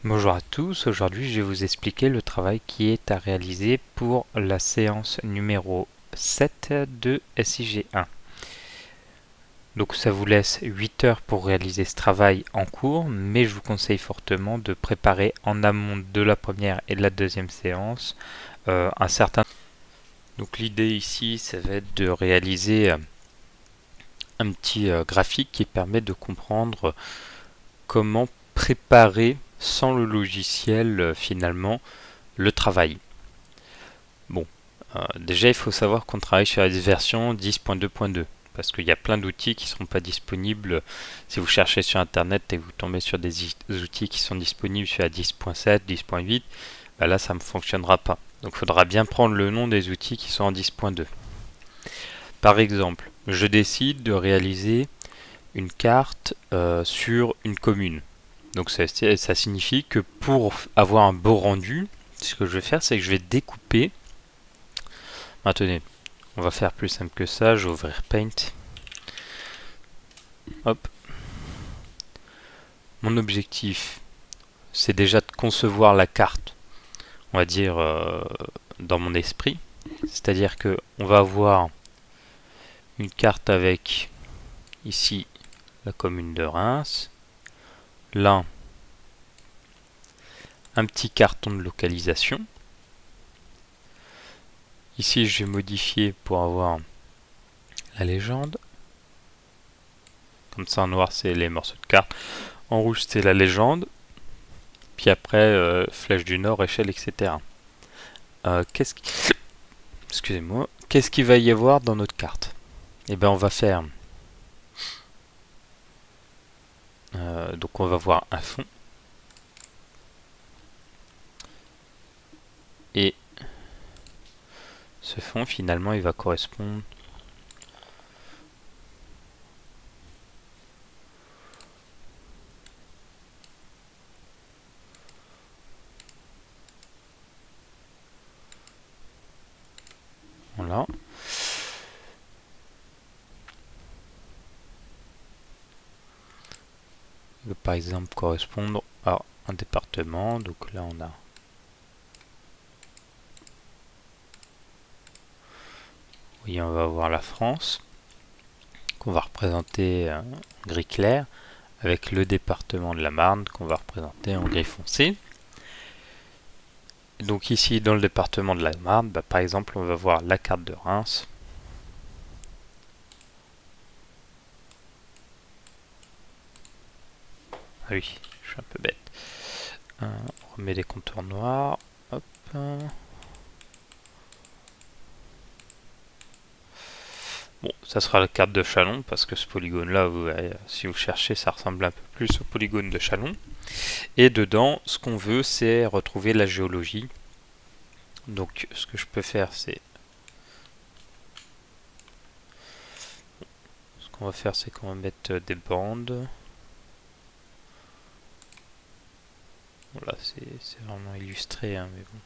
Bonjour à tous, aujourd'hui je vais vous expliquer le travail qui est à réaliser pour la séance numéro 7 de SIG1. Donc ça vous laisse 8 heures pour réaliser ce travail en cours, mais je vous conseille fortement de préparer en amont de la première et de la deuxième séance un certain... Donc l'idée ici, ça va être de réaliser un petit graphique qui permet de comprendre comment préparer sans le logiciel finalement le travail. Bon, déjà il faut savoir qu'on travaille sur la version 10.2.2 parce qu'il y a plein d'outils qui ne seront pas disponibles. Si vous cherchez sur internet et que vous tombez sur des outils qui sont disponibles sur la 10.7, 10.8, bah là ça ne fonctionnera pas. Donc il faudra bien prendre le nom des outils qui sont en 10.2. Par exemple, je décide de réaliser une carte sur une commune. Donc ça signifie que pour avoir un beau rendu, ce que je vais faire, c'est que je vais découper. Attendez, on va faire plus simple que ça. Je vais ouvrir Paint. Hop. Mon objectif, c'est déjà de concevoir la carte, on va dire, dans mon esprit. C'est-à-dire que on va avoir une carte avec ici la commune de Reims. Là, un petit carton de localisation. Ici, je vais modifier pour avoir la légende. Comme ça, en noir, c'est les morceaux de carte. En rouge, c'est la légende. Puis après, flèche du nord, échelle, etc. Excusez-moi. Qu'est-ce qu'il va y avoir dans notre carte? Eh bien, on va faire... donc, on va voir un fond. Et ce fond, finalement, il va correspondre... Voilà. Il va par exemple correspondre à un département. Donc là, on a... Oui, on va avoir la France, qu'on va représenter en gris clair, avec le département de la Marne, qu'on va représenter en gris foncé. Donc ici, dans le département de la Marne, bah, par exemple, on va voir la carte de Reims. Ah oui, je suis un peu bête. On remet les contours noirs. Hop. Bon, ça sera la carte de Chalon, parce que ce polygone-là, si vous cherchez, ça ressemble un peu plus au polygone de Chalon. Et dedans, ce qu'on veut, c'est retrouver la géologie. Donc, ce que je peux faire, c'est... Ce qu'on va faire, c'est qu'on va mettre des bandes. Voilà, c'est vraiment illustré, hein, mais bon.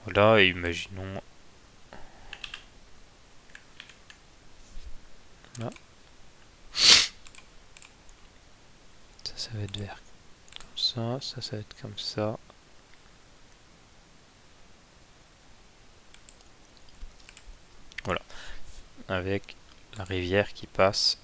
Voilà, et imaginons... Là. Ça va être vert comme ça va être comme ça. Voilà, avec la rivière qui passe.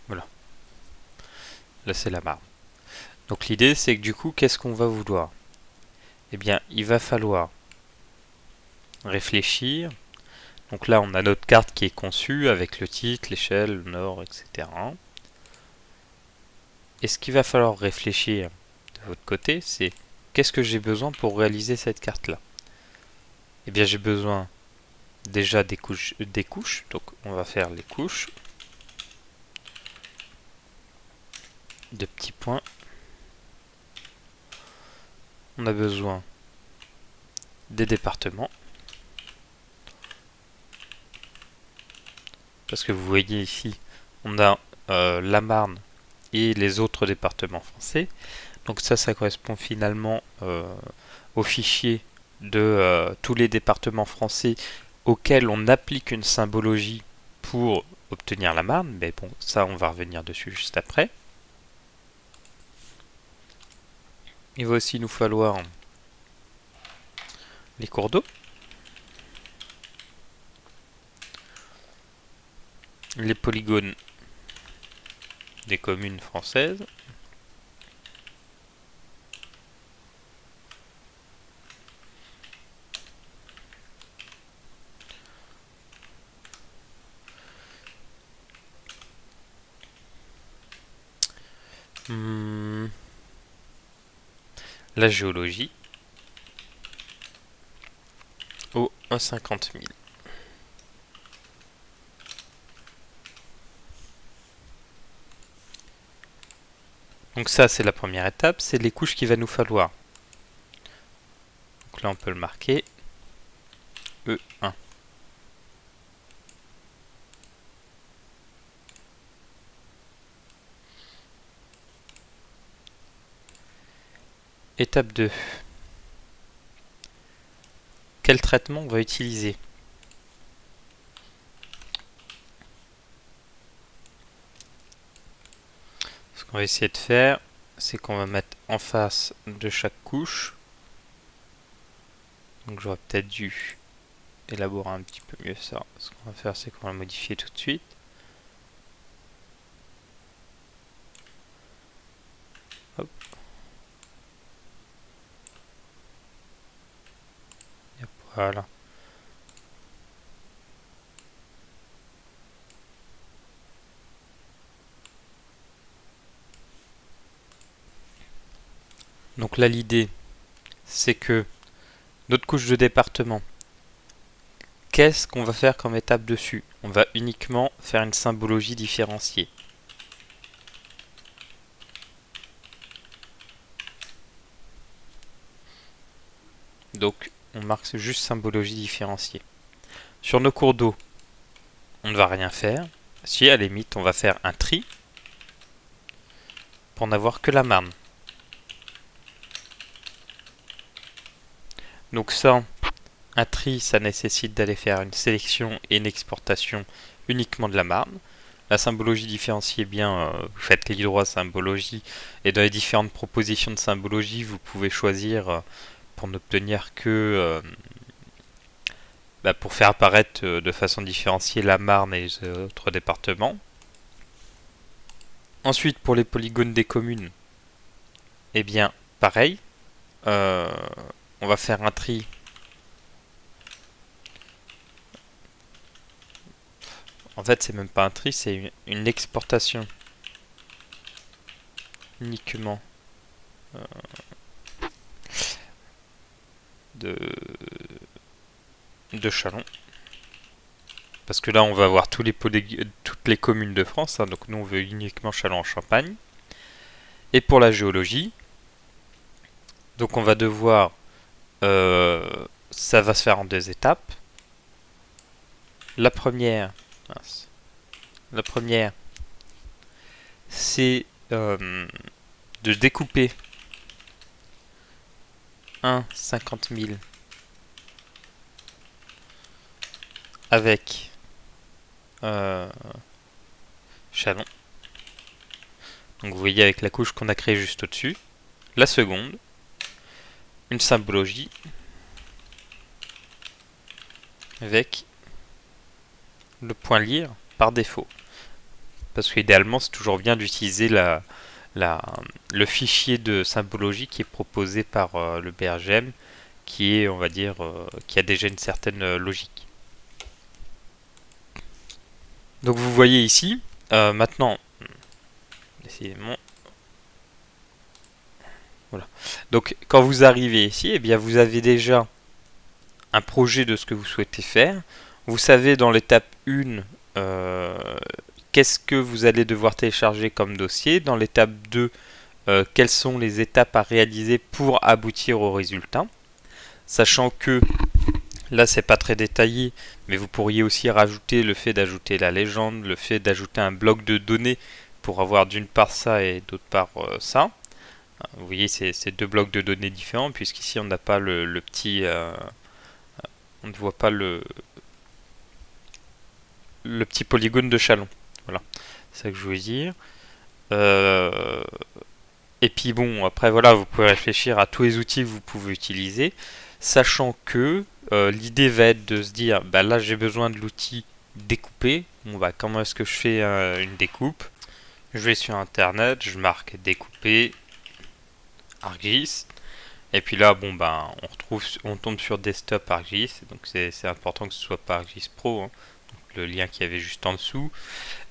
Voilà, là c'est la Marne. Donc l'idée, c'est que du coup, qu'est-ce qu'on va vouloir? Eh bien, il va falloir réfléchir. Donc là, on a notre carte qui est conçue avec le titre, l'échelle, le nord, etc. Et ce qu'il va falloir réfléchir de votre côté, c'est qu'est-ce que j'ai besoin pour réaliser cette carte-là? Eh bien, j'ai besoin déjà des couches. Donc, on va faire les couches de petits points. On a besoin des départements. Parce que vous voyez ici, on a la Marne et les autres départements français. Donc ça correspond finalement au fichier de tous les départements français auxquels on applique une symbologie pour obtenir la Marne. Mais bon, ça on va revenir dessus juste après. Il va aussi nous falloir les cours d'eau, les polygones des communes françaises, la géologie au 50 000. Donc ça c'est la première étape, c'est les couches qu'il va nous falloir. Donc là on peut le marquer E1. Étape 2. Quel traitement on va utiliser? Ce qu'on va essayer de faire, c'est qu'on va mettre en face de chaque couche. Donc j'aurais peut-être dû élaborer un petit peu mieux ça. Ce qu'on va faire, c'est qu'on va le modifier tout de suite. Hop. Et voilà. Donc là, l'idée, c'est que notre couche de département, qu'est-ce qu'on va faire comme étape dessus? On va uniquement faire une symbologie différenciée. Donc, on marque juste symbologie différenciée. Sur nos cours d'eau, on ne va rien faire. Si, à la limite, on va faire un tri pour n'avoir que la Marne. Donc ça, un tri, ça nécessite d'aller faire une sélection et une exportation uniquement de la Marne. La symbologie différenciée, bien, vous faites clic droit symbologie, et dans les différentes propositions de symbologie, vous pouvez choisir pour n'obtenir que pour faire apparaître de façon différenciée la Marne et les autres départements. Ensuite, pour les polygones des communes, eh bien, pareil, on va faire un tri. En fait, c'est même pas un tri, c'est une exportation uniquement de Châlons. Parce que là, on va avoir toutes les communes de France. Hein, donc nous, on veut uniquement Châlons-en-Champagne. Et pour la géologie, donc on va devoir... ça va se faire en deux étapes. La première, c'est de découper un 50 000 avec Châlons. Donc vous voyez avec la couche qu'on a créée juste au-dessus. La seconde, une symbologie avec le point lire par défaut. Parce qu'idéalement, c'est toujours bien d'utiliser le fichier de symbologie qui est proposé par le BRGM, qui est, on va dire, qui a déjà une certaine logique. Donc vous voyez ici, maintenant, décidément, voilà. Donc quand vous arrivez ici, eh bien vous avez déjà un projet de ce que vous souhaitez faire. Vous savez dans l'étape 1 qu'est-ce que vous allez devoir télécharger comme dossier. Dans l'étape 2, quelles sont les étapes à réaliser pour aboutir au résultat. Sachant que là, c'est pas très détaillé, mais vous pourriez aussi rajouter le fait d'ajouter la légende, le fait d'ajouter un bloc de données pour avoir d'une part ça et d'autre part ça. Vous voyez, c'est deux blocs de données différents, puisqu'ici on n'a pas le petit... on ne voit pas le petit polygone de Chalon. Voilà, c'est ça que je voulais dire. Et puis bon, après voilà, vous pouvez réfléchir à tous les outils que vous pouvez utiliser, sachant que l'idée va être de se dire, bah là j'ai besoin de l'outil découper. Bon bah comment est-ce que je fais une découpe? Je vais sur internet, je marque découper ArcGIS. Et puis là, bon ben, on tombe sur Desktop ArcGIS, donc c'est important que ce soit pas ArcGIS Pro, hein, donc le lien qu'il y avait juste en dessous.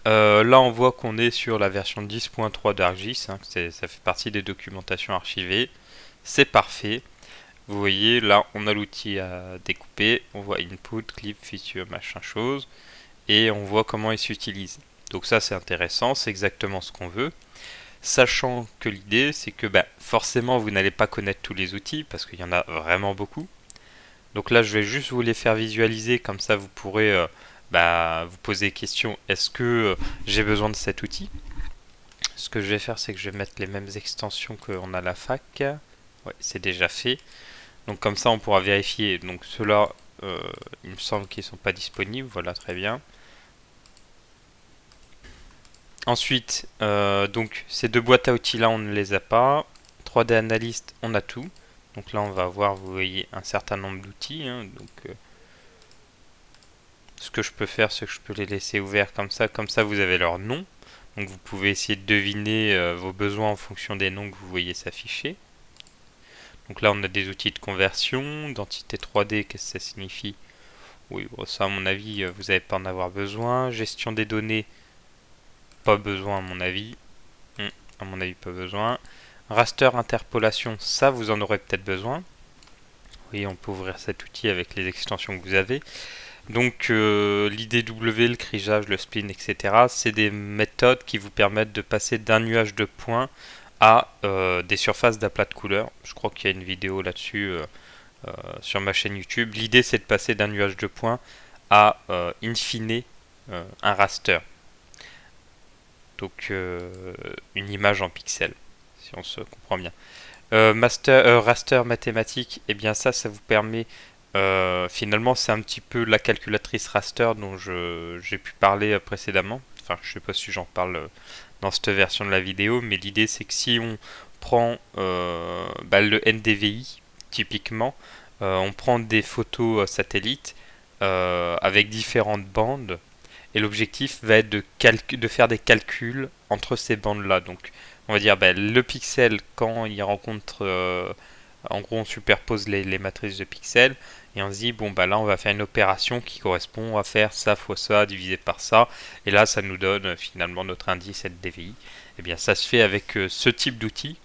Là, on voit qu'on est sur la version 10.3 d'ArcGIS, hein, ça fait partie des documentations archivées. C'est parfait. Vous voyez, là, on a l'outil à découper, on voit input, clip, feature, machin chose, et on voit comment il s'utilise. Donc ça, c'est intéressant, c'est exactement ce qu'on veut. Sachant que l'idée, c'est que forcément, vous n'allez pas connaître tous les outils, parce qu'il y en a vraiment beaucoup. Donc là, je vais juste vous les faire visualiser, comme ça vous pourrez vous poser des questions. Est-ce que j'ai besoin de cet outil? Ce que je vais faire, c'est que je vais mettre les mêmes extensions qu'on a à la fac. Ouais, c'est déjà fait. Donc comme ça, on pourra vérifier. Donc ceux-là, il me semble qu'ils ne sont pas disponibles. Voilà, très bien. Ensuite, donc ces deux boîtes à outils là, on ne les a pas. 3D Analyst, on a tout. Donc là, on va avoir, vous voyez, un certain nombre d'outils. Hein, donc ce que je peux faire, c'est que je peux les laisser ouverts comme ça vous avez leur nom. Donc vous pouvez essayer de deviner vos besoins en fonction des noms que vous voyez s'afficher. Donc là on a des outils de conversion, d'entité 3D, qu'est-ce que ça signifie? Oui, bon, ça à mon avis vous n'allez pas en avoir besoin. Gestion des données, pas besoin à mon avis. À mon avis pas besoin. Raster interpolation, ça vous en aurez peut-être besoin. Oui, on peut ouvrir cet outil avec les extensions que vous avez. Donc l'IDW, le crigeage, le spline, etc. c'est des méthodes qui vous permettent de passer d'un nuage de points à des surfaces d'aplats de couleurs. Je crois qu'il y a une vidéo là-dessus sur ma chaîne YouTube. L'idée c'est de passer d'un nuage de points à in fine un raster. Donc une image en pixels, si on se comprend bien. Raster mathématique, et bien ça vous permet finalement c'est un petit peu la calculatrice raster dont j'ai pu parler précédemment. Enfin je sais pas si j'en parle dans cette version de la vidéo, mais l'idée c'est que si on prend le NDVI typiquement, on prend des photos satellites avec différentes bandes et l'objectif va être de faire des calculs entre ces bandes là. Donc on va dire le pixel quand il rencontre en gros on superpose les matrices de pixels et on se dit bon là on va faire une opération qui correspond à faire ça fois ça divisé par ça et là ça nous donne finalement notre indice LDVI. Et bien ça se fait avec ce type d'outil.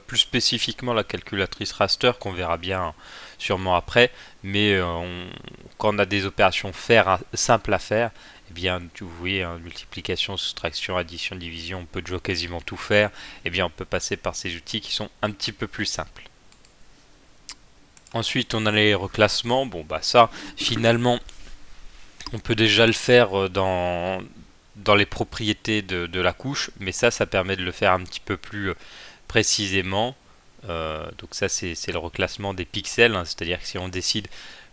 Plus spécifiquement la calculatrice raster qu'on verra bien sûrement après, mais quand on a des opérations simples à faire, eh bien vous voyez multiplication, soustraction, addition, division, on peut déjà quasiment tout faire, eh bien on peut passer par ces outils qui sont un petit peu plus simples. Ensuite on a les reclassements, ça finalement on peut déjà le faire dans les propriétés de la couche, mais ça permet de le faire un petit peu plus précisément. Donc ça c'est le reclassement des pixels, hein, c'est à dire que si on décide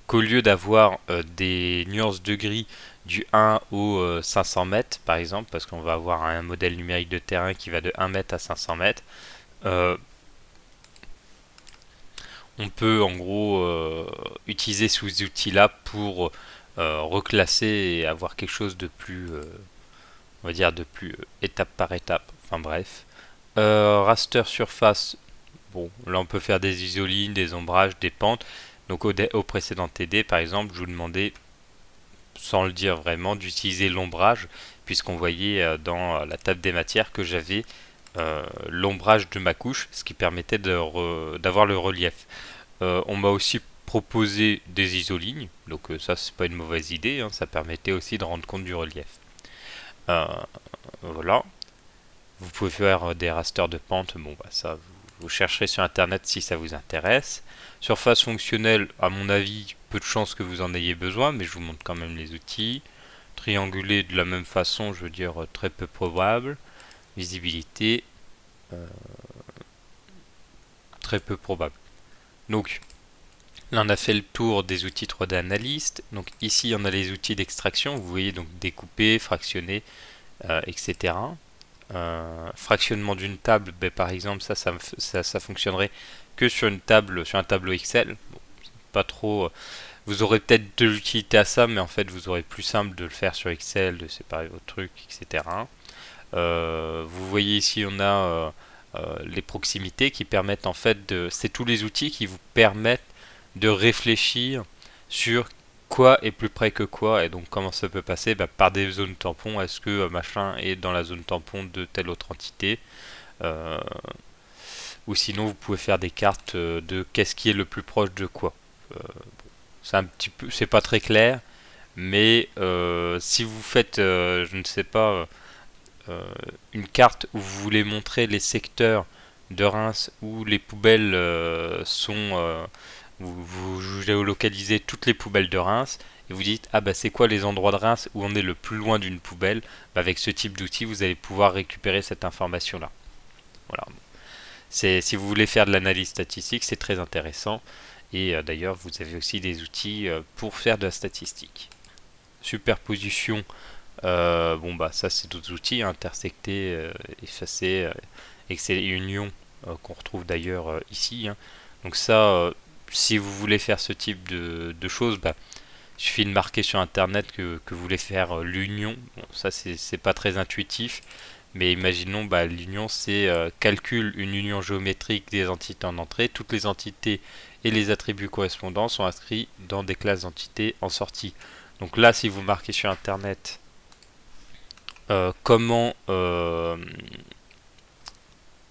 qu'au lieu d'avoir des nuances de gris du 1 au 500 mètres par exemple, parce qu'on va avoir un modèle numérique de terrain qui va de 1 mètre à 500 mètres, on peut en gros utiliser ces outils là pour reclasser et avoir quelque chose de plus on va dire de plus étape par étape, enfin bref. Raster surface, bon là on peut faire des isolines, des ombrages, des pentes. Donc au précédent TD par exemple, je vous demandais, sans le dire vraiment, d'utiliser l'ombrage, puisqu'on voyait dans la table des matières que j'avais l'ombrage de ma couche, ce qui permettait d'avoir le relief. On m'a aussi proposé des isolines, donc ça c'est pas une mauvaise idée, hein, ça permettait aussi de rendre compte du relief. Voilà. Vous pouvez faire des rasters de pente, ça vous chercherez sur internet si ça vous intéresse. Surface fonctionnelle, à mon avis, peu de chances que vous en ayez besoin, mais je vous montre quand même les outils. Triangulé de la même façon, je veux dire très peu probable. Visibilité, très peu probable. Donc là on a fait le tour des outils 3D Analyst. Donc ici on a les outils d'extraction, vous voyez donc découper, fractionner, etc. Fractionnement d'une table, ben, par exemple ça fonctionnerait que sur une table, sur un tableau Excel. Bon, pas trop. Vous aurez peut-être de l'utilité à ça, mais en fait vous aurez plus simple de le faire sur Excel, de séparer vos trucs, etc. Vous voyez ici on a les proximités qui permettent en fait de... C'est tous les outils qui vous permettent de réfléchir sur quoi est plus près que quoi, et donc comment ça peut passer par des zones tampons. Est-ce que machin est dans la zone tampon de telle autre entité, euh, ou sinon vous pouvez faire des cartes de qu'est-ce qui est le plus proche de quoi. C'est un petit peu, c'est pas très clair, mais si vous faites, je ne sais pas, une carte où vous voulez montrer les secteurs de Reims où les poubelles vous géolocalisez toutes les poubelles de Reims et vous dites ah bah c'est quoi les endroits de Reims où on est le plus loin d'une poubelle. Bah, avec ce type d'outil vous allez pouvoir récupérer cette information là. Voilà. Si vous voulez faire de l'analyse statistique, c'est très intéressant, et d'ailleurs vous avez aussi des outils pour faire de la statistique. Superposition. Bon bah ça c'est d'autres outils, intersecter, effacer, excel union, qu'on retrouve d'ailleurs ici, hein. Donc ça, si vous voulez faire ce type de choses, bah, il suffit de marquer sur internet que vous voulez faire l'union. Bon, ça c'est pas très intuitif, mais imaginons bah, l'union c'est calcule une union géométrique des entités en entrée. Toutes les entités et les attributs correspondants sont inscrits dans des classes d'entités en sortie. Donc là si vous marquez sur internet comment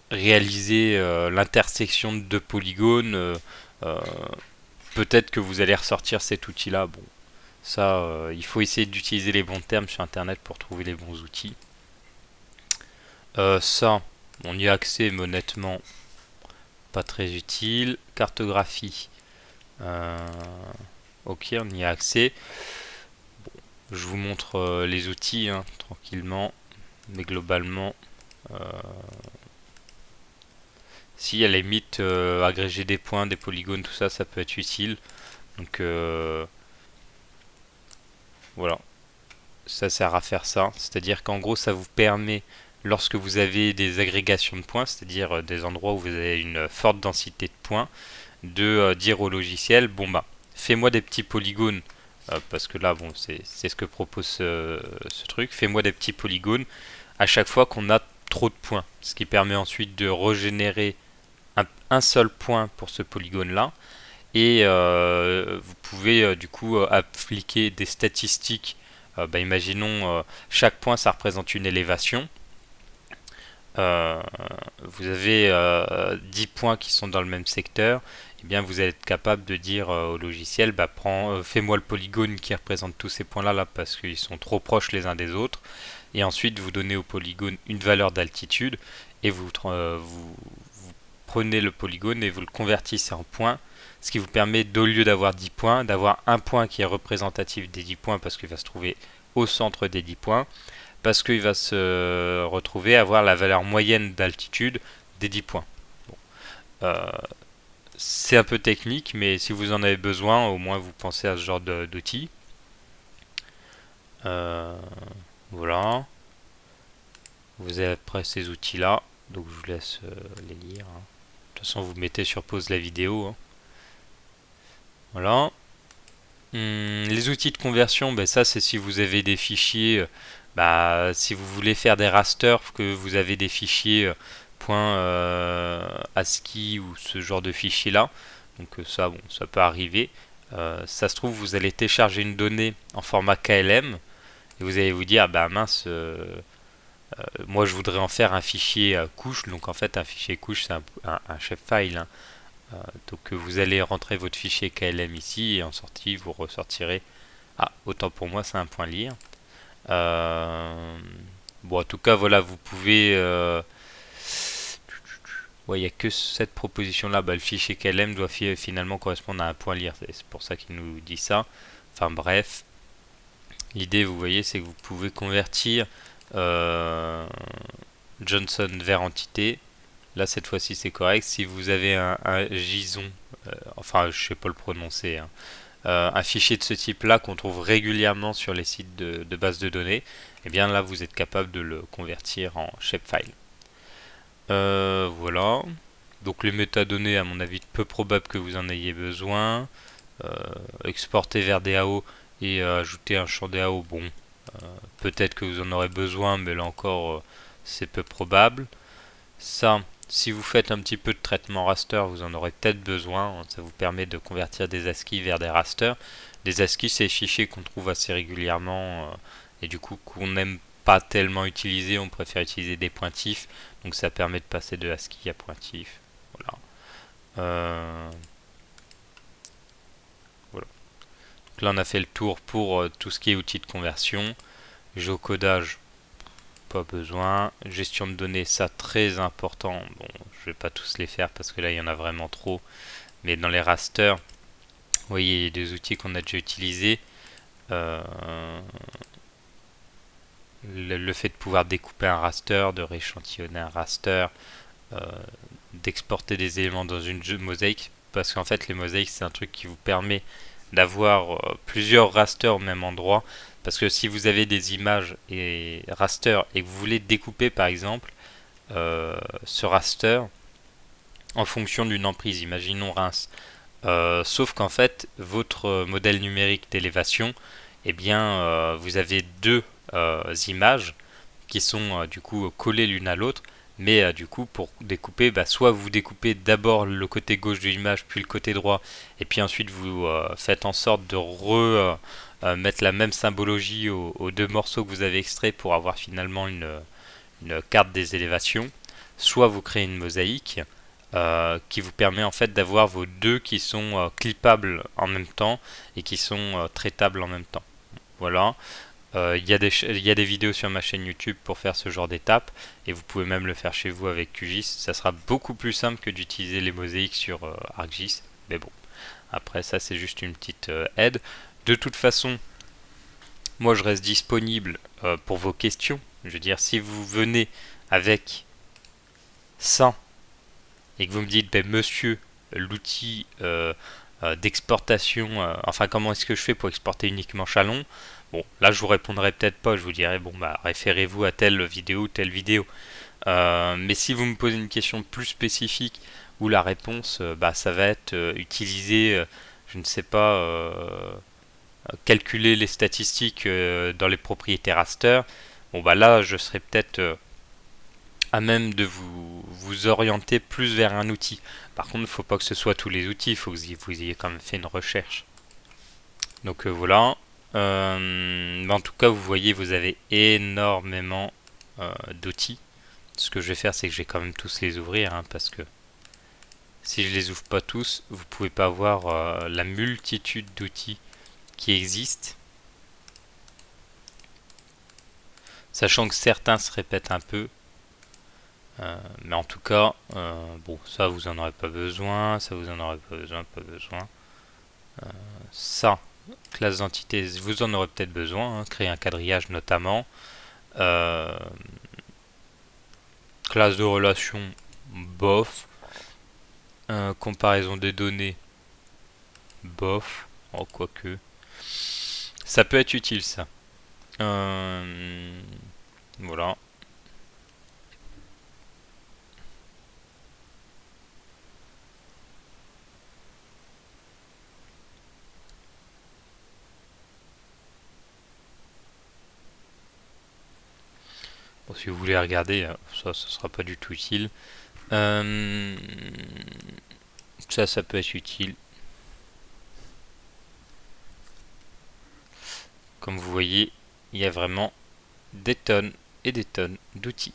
réaliser l'intersection de deux polygones, euh, peut-être que vous allez ressortir cet outil là. Bon, ça il faut essayer d'utiliser les bons termes sur internet pour trouver les bons outils. Ça on y a accès, mais honnêtement pas très utile. Cartographie, euh, ok on y a accès. Je vous montre les outils hein, tranquillement, mais globalement si à la limite agréger des points, des polygones, tout ça, ça peut être utile. Donc voilà, ça sert à faire ça. C'est-à-dire qu'en gros, ça vous permet, lorsque vous avez des agrégations de points, c'est-à-dire des endroits où vous avez une forte densité de points, de dire au logiciel, bon bah, fais-moi des petits polygones, parce que là, bon, c'est ce que propose ce truc, fais-moi des petits polygones à chaque fois qu'on a trop de points, ce qui permet ensuite de régénérer un seul point pour ce polygone là, et vous pouvez du coup appliquer des statistiques. Bah, imaginons chaque point ça représente une élévation. Euh, vous avez 10 points qui sont dans le même secteur, et bien vous allez être capable de dire au logiciel bah, fais-moi le polygone qui représente tous ces points là parce qu'ils sont trop proches les uns des autres, et ensuite vous donnez au polygone une valeur d'altitude, et vous prenez le polygone et vous le convertissez en points, ce qui vous permet, au lieu d'avoir 10 points, d'avoir un point qui est représentatif des 10 points parce qu'il va se trouver au centre des 10 points, parce qu'il va se retrouver à avoir la valeur moyenne d'altitude des 10 points. Bon. Euh, c'est un peu technique, mais si vous en avez besoin, au moins vous pensez à ce genre d'outils. Euh, voilà. Vous avez après ces outils-là, donc je vous laisse les lire, hein. De toute façon, vous mettez sur pause la vidéo, hein. Voilà. Les outils de conversion, ben ça c'est si vous avez des fichiers, si vous voulez faire des rasters, que vous avez des fichiers .ASCII ou ce genre de fichiers là. Donc ça, bon, ça peut arriver. Ça se trouve, vous allez télécharger une donnée en format KLM et vous allez vous dire, bah mince, moi je voudrais en faire un fichier couche. Donc en fait, un fichier couche c'est un chef file, hein. Donc vous allez rentrer votre fichier KLM ici et en sortie vous ressortirez. Ah, autant pour moi c'est un point lire. Bon en tout cas voilà, vous pouvez ouais, il n'y a que cette proposition là, bah, le fichier KLM doit finalement correspondre à un point lire, c'est pour ça qu'il nous dit ça. Enfin bref, L'idée, vous voyez, c'est que vous pouvez convertir euh, Johnson vers entité. Là, cette fois-ci, c'est correct. Si vous avez un JSON, enfin, je sais pas le prononcer, hein, un fichier de ce type-là qu'on trouve régulièrement sur les sites de base de données, et bien là, vous êtes capable de le convertir en shapefile. Voilà. Donc les métadonnées, à mon avis, peu probable que vous en ayez besoin. Exporter vers DAO et ajouter un champ DAO, bon, peut-être que vous en aurez besoin, mais là encore, c'est peu probable. Ça, si vous faites un petit peu de traitement raster, vous en aurez peut-être besoin. Ça vous permet de convertir des ASCII vers des rasters. Des ASCII, c'est des fichiers qu'on trouve assez régulièrement et du coup qu'on n'aime pas tellement utiliser. On préfère utiliser des pointifs. Donc ça permet de passer de ASCII à pointif. Voilà. Voilà. Donc là, on a fait le tour pour tout ce qui est outils de conversion. Géocodage, pas besoin. Gestion de données, ça très important. Bon, je vais pas tous les faire parce que là il y en a vraiment trop. Mais dans les rasters, vous voyez, il y a des outils qu'on a déjà utilisés. Euh, le fait de pouvoir découper un raster, de rééchantillonner un raster, euh, d'exporter des éléments dans une mosaïque. Parce qu'en fait, les mosaïques, c'est un truc qui vous permet d'avoir plusieurs rasters au même endroit. Parce que si vous avez des images et raster et que vous voulez découper par exemple ce raster en fonction d'une emprise, imaginons Reims. Sauf qu'en fait, votre modèle numérique d'élévation, eh bien, vous avez deux images qui sont du coup collées l'une à l'autre. Mais du coup, pour découper, soit vous découpez d'abord le côté gauche de l'image, puis le côté droit, et puis ensuite vous faites en sorte de mettre la même symbologie aux deux morceaux que vous avez extraits pour avoir finalement une carte des élévations. Soit vous créez une mosaïque qui vous permet en fait d'avoir vos deux qui sont clippables en même temps et qui sont traitables en même temps. Voilà. Il y a des vidéos sur ma chaîne YouTube pour faire ce genre d'étape et vous pouvez même le faire chez vous avec QGIS. Ça sera beaucoup plus simple que d'utiliser les mosaïques sur ArcGIS. Mais bon, après ça c'est juste une petite aide. De toute façon, moi je reste disponible pour vos questions. Je veux dire, si vous venez avec ça et que vous me dites, ben, monsieur, l'outil d'exportation, enfin comment est-ce que je fais pour exporter uniquement Chalon? Bon, là je vous répondrai peut-être pas, je vous dirai, bon bah référez-vous à telle vidéo ou telle vidéo. Mais si vous me posez une question plus spécifique où la réponse, bah ça va être utiliser, je ne sais pas, calculer les statistiques dans les propriétés raster, bon bah là je serai peut-être à même de vous orienter plus vers un outil. Par contre, il ne faut pas que ce soit tous les outils, il faut que vous ayez quand même fait une recherche. Donc voilà. En tout cas, vous voyez, vous avez énormément d'outils. Ce que je vais faire, c'est que je vais quand même tous les ouvrir, hein, parce que si je les ouvre pas tous, vous pouvez pas voir la multitude d'outils qui existent. Sachant que certains se répètent un peu, mais en tout cas, bon, ça vous en aurez pas besoin, ça vous en aurez pas besoin, pas besoin. Ça, classe d'entité, vous en aurez peut-être besoin, hein, créer un quadrillage notamment. Classe de relation, bof. Comparaison des données, bof. Oh, quoique. Ça peut être utile ça. Voilà. Bon, si vous voulez regarder, ça sera pas du tout utile. Ça peut être utile. Comme vous voyez, il y a vraiment des tonnes et des tonnes d'outils.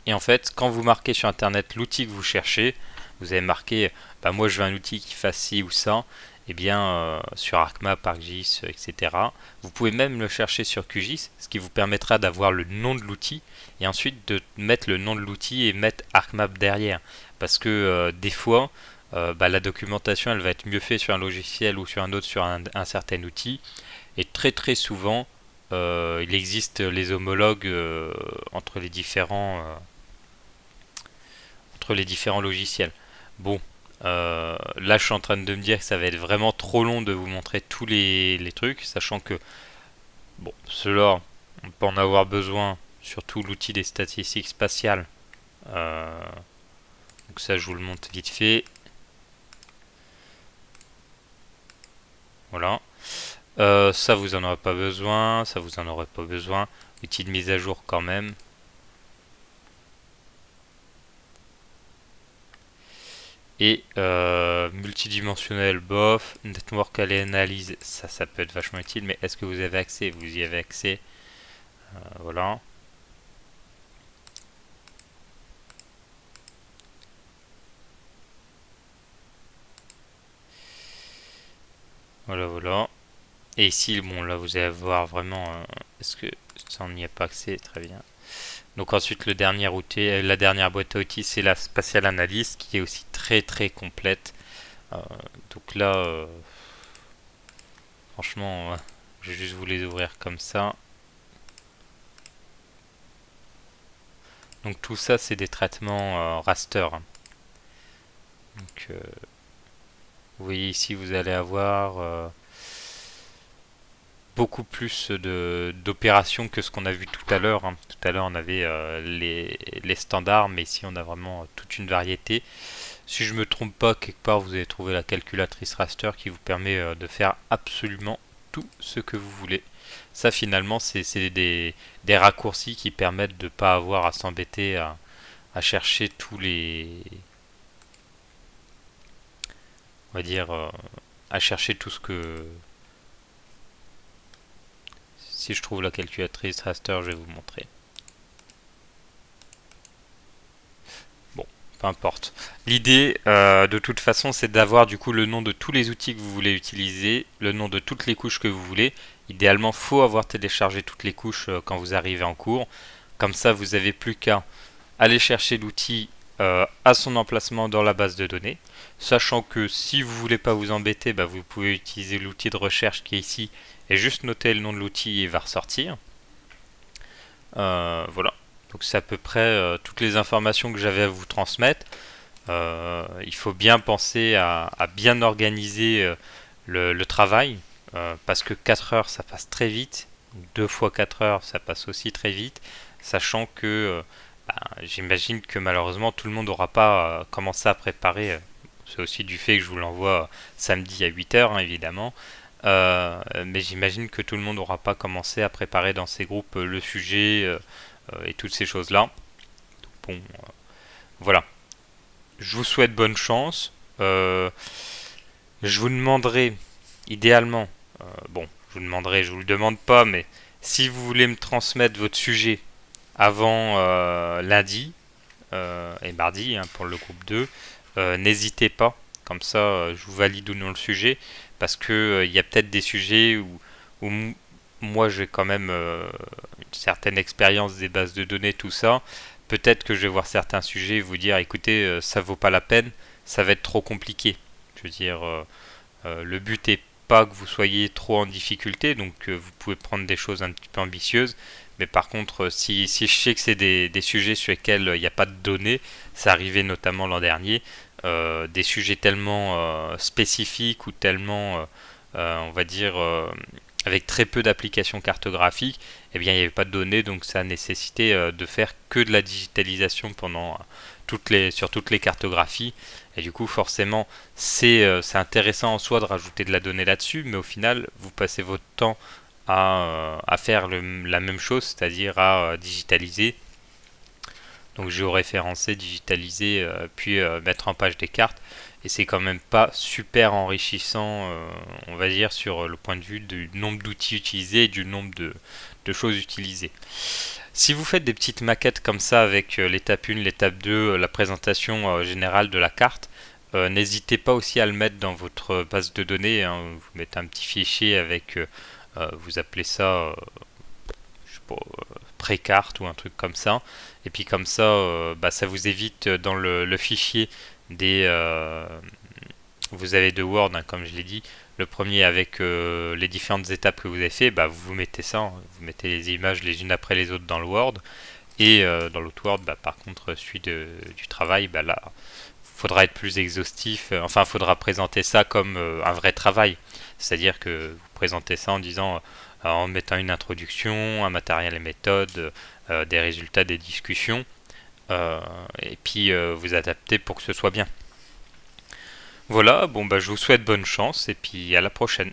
Et en fait, quand vous marquez sur internet l'outil que vous cherchez, vous avez marqué, bah moi je veux un outil qui fasse ci ou ça, et bien sur ArcMap, ArcGIS, etc. Vous pouvez même le chercher sur QGIS, ce qui vous permettra d'avoir le nom de l'outil et ensuite de mettre le nom de l'outil et mettre ArcMap derrière. Parce que des fois, la documentation elle va être mieux faite sur un logiciel ou sur un autre sur un certain outil. Et très très souvent, il existe les homologues entre les différents logiciels. Bon, là je suis en train de me dire que ça va être vraiment trop long de vous montrer tous les trucs, sachant que bon, cela on peut en avoir besoin, surtout l'outil des statistiques spatiales. Euh, donc ça je vous le montre vite fait. Voilà. Ça vous en aurez pas besoin, ça vous en aurez pas besoin. Outil de mise à jour quand même. Et multidimensionnel, bof. Network analyse, ça peut être vachement utile, mais est-ce que vous avez accès? Vous y avez accès. Voilà. Voilà, voilà. Et ici, bon, là, vous allez voir vraiment. Est-ce que ça, on n'y a pas accès? Très bien. Donc ensuite, le dernier outil, la dernière boîte à outils, c'est la Spatial Analyst, qui est aussi très très complète. Euh, donc là, franchement, je vais juste vous les ouvrir comme ça. Donc tout ça, c'est des traitements raster. Donc, vous voyez ici, vous allez avoir beaucoup plus d'opérations que ce qu'on a vu tout à l'heure. Tout à l'heure, on avait les standards, mais ici, on a vraiment toute une variété. Si je me trompe pas, quelque part, vous allez trouver la calculatrice raster qui vous permet de faire absolument tout ce que vous voulez. Ça, finalement, c'est des raccourcis qui permettent de ne pas avoir à s'embêter à chercher tous les... On va dire... à chercher tout ce que... Si je trouve la calculatrice raster, je vais vous montrer. Bon, peu importe. L'idée, de toute façon, c'est d'avoir du coup le nom de tous les outils que vous voulez utiliser, le nom de toutes les couches que vous voulez. Idéalement, faut avoir téléchargé toutes les couches quand vous arrivez en cours. Comme ça, vous n'avez plus qu'à aller chercher l'outil à son emplacement dans la base de données. Sachant que si vous voulez pas vous embêter, bah, vous pouvez utiliser l'outil de recherche qui est ici et juste noter le nom de l'outil et il va ressortir. Voilà. Donc c'est à peu près toutes les informations que j'avais à vous transmettre. Il faut bien penser à bien organiser le travail parce que 4 heures ça passe très vite. 2 fois 4 heures ça passe aussi très vite. Sachant que j'imagine que malheureusement tout le monde n'aura pas commencé à préparer. C'est aussi du fait que je vous l'envoie samedi à 8 heures, hein, évidemment. Mais j'imagine que tout le monde n'aura pas commencé à préparer dans ses groupes le sujet et toutes ces choses-là. Bon, voilà. Je vous souhaite bonne chance. Je vous demanderai, idéalement, bon, je vous demanderai, je vous le demande pas, mais si vous voulez me transmettre votre sujet avant lundi et mardi pour le groupe 2, n'hésitez pas. Comme ça, je vous valide ou non le sujet. Parce que il y a peut-être des sujets où moi j'ai quand même une certaine expérience des bases de données, tout ça. Peut-être que je vais voir certains sujets et vous dire écoutez, ça vaut pas la peine, ça va être trop compliqué. Je veux dire, le but est pas que vous soyez trop en difficulté, donc vous pouvez prendre des choses un petit peu ambitieuses. Mais par contre, si je sais que c'est des sujets sur lesquels il n'y a pas de données, ça arrivait notamment l'an dernier, des sujets tellement spécifiques ou tellement, on va dire, avec très peu d'applications cartographiques, eh bien il n'y avait pas de données, donc ça a nécessité de faire que de la digitalisation pendant sur toutes les cartographies. Et du coup, forcément, c'est intéressant en soi de rajouter de la donnée là-dessus, mais au final, vous passez votre temps à faire la même chose, c'est-à-dire à digitaliser. Donc géoréférencer, digitaliser, puis mettre en page des cartes. Et c'est quand même pas super enrichissant, on va dire, sur le point de vue du nombre d'outils utilisés et du nombre de choses utilisées. Si vous faites des petites maquettes comme ça avec l'étape 1, l'étape 2, la présentation générale de la carte, n'hésitez pas aussi à le mettre dans votre base de données. Vous mettez un petit fichier avec, vous appelez ça, je sais pas, pré-carte ou un truc comme ça. Et puis comme ça, ça vous évite dans le fichier des, vous avez deux Word, hein, comme je l'ai dit. Le premier avec les différentes étapes que vous avez fait, bah, vous mettez ça, hein, vous mettez les images les unes après les autres dans le Word. Et dans l'autre Word, bah, par contre, celui du travail, bah, là, faudra être plus exhaustif. Enfin, faudra présenter ça comme un vrai travail. C'est-à-dire que vous présentez ça en disant, en mettant une introduction, un matériel et méthode, des résultats des discussions, euh, et puis vous adaptez pour que ce soit bien. Voilà, bon bah je vous souhaite bonne chance et puis à la prochaine.